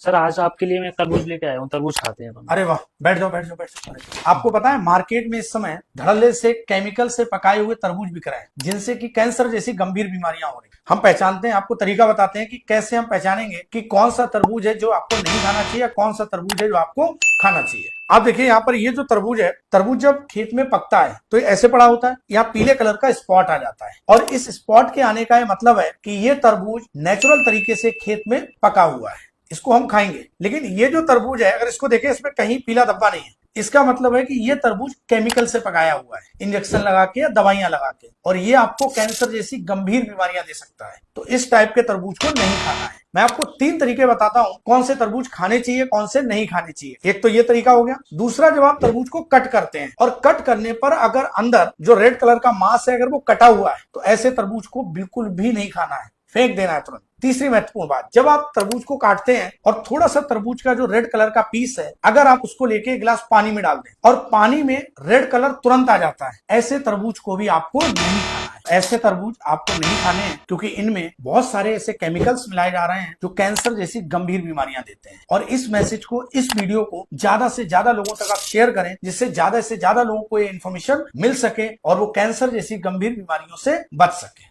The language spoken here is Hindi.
सर आज आपके लिए मैं तरबूज लेके आया हूँ, तरबूज खाते हैं अपन। अरे वाह, बैठ जाओ बैठ जाओ बैठ जाओ बैठ जाओ। आपको पता है मार्केट में इस समय धड़ल्ले से केमिकल से पकाए हुए तरबूज बिक रहे हैं, जिनसे कि कैंसर जैसी गंभीर बीमारियां हो रही हैं। हम पहचानते हैं, आपको तरीका बताते हैं कि कैसे हम पहचानेंगे कि कौन सा तरबूज है जो आपको नहीं खाना चाहिए, कौन सा तरबूज है जो आपको खाना चाहिए। आप देखिए यहाँ पर ये जो तरबूज है, तरबूज जब खेत में पकता है तो ये ऐसे पड़ा होता है, यहाँ पीले कलर का स्पॉट आ जाता है, और इस स्पॉट के आने का ये मतलब है कि ये तरबूज नेचुरल तरीके से खेत में पका हुआ है, इसको हम खाएंगे। लेकिन ये जो तरबूज है, अगर इसको देखें, इसमें कहीं पीला धब्बा नहीं है, इसका मतलब है कि ये तरबूज केमिकल से पकाया हुआ है, इंजेक्शन लगा के या दवाइयां लगा के, और ये आपको कैंसर जैसी गंभीर बीमारियां दे सकता है। तो इस टाइप के तरबूज को नहीं खाना है। मैं आपको 3 तरीके बताता हूं कौन से तरबूज खाने चाहिए, कौन से नहीं खाने चाहिए। एक तो ये तरीका हो गया। दूसरा, जब आप तरबूज को कट करते हैं और कट करने पर अगर अंदर जो रेड कलर का मांस है अगर वो कटा हुआ है, तो ऐसे तरबूज को बिल्कुल भी नहीं खाना है, फेंक देना है तुरंत। तीसरी महत्वपूर्ण बात, जब आप तरबूज को काटते हैं और थोड़ा सा तरबूज का जो रेड कलर का पीस है, अगर आप उसको लेके एक गिलास पानी में डाल दें और पानी में रेड कलर तुरंत आ जाता है, ऐसे तरबूज को भी आपको नहीं खाना है। ऐसे तरबूज आपको नहीं खाने हैं क्योंकि इनमें बहुत सारे ऐसे केमिकल्स मिलाए जा रहे हैं जो कैंसर जैसी गंभीर बीमारियां देते हैं। और इस मैसेज को, इस वीडियो को ज्यादा से ज्यादा लोगों तक आप शेयर करें, जिससे ज्यादा से ज्यादा लोगों को ये इन्फॉर्मेशन मिल सके और वो कैंसर जैसी गंभीर बीमारियों से बच सके।